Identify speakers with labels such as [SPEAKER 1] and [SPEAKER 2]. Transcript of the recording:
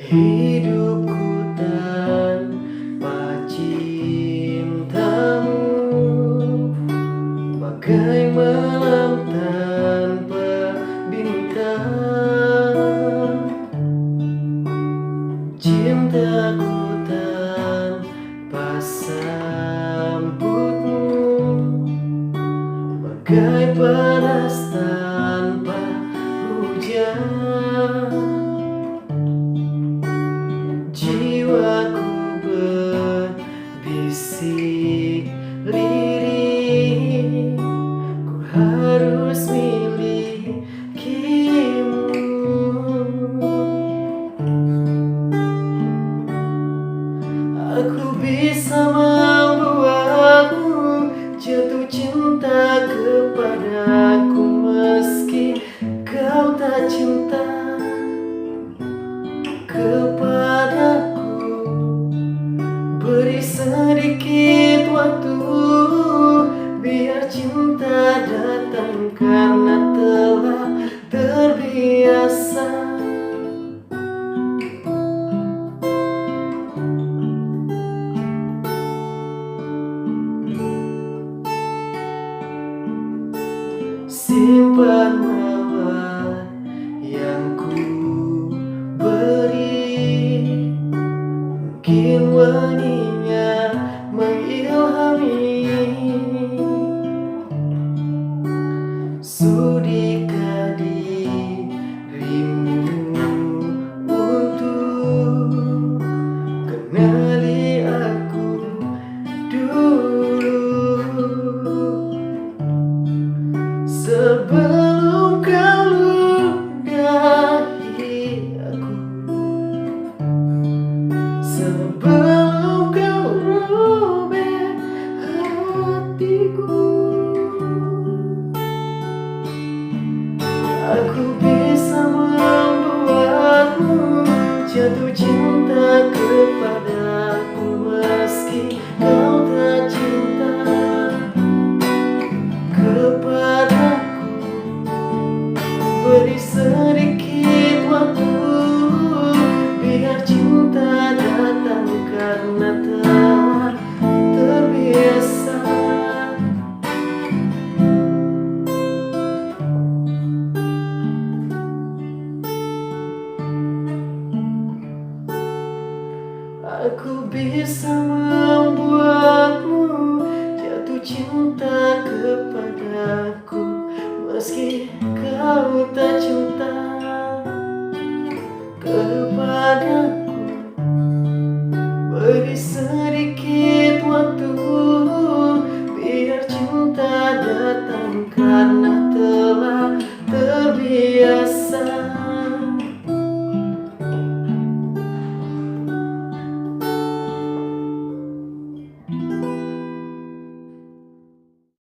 [SPEAKER 1] Hidupku tanpa cintamu bagai malam tanpa bintang. Cintaku tanpa sambutmu bagai panas tanpa hujan. Jiwaku berbisik lirih, ku harus milikimu. Aku bisa membuatmu jatuh cinta kepadaku meski kau tak cinta kepadaku. Beri sedikit waktu biar cinta datang karena telah terbiasa. Simpan mawar yang ku beri, mungkin wanginya mengilhami. Sudikah dirimu untuk kenali aku dulu, sebelum kau ludahi aku, sebelum kau robek hatiku. Aku bisa membuatmu jatuh cinta kepadaku meski kau tak cinta kepadaku. Beri sedikit waktu biar cinta datang karena telah terbiasa. Aku bisa membuatmu jatuh cinta kepadaku meski kau tak cinta kepadaku. Beri sedikit waktu biar cinta datang karena telah terbiasa.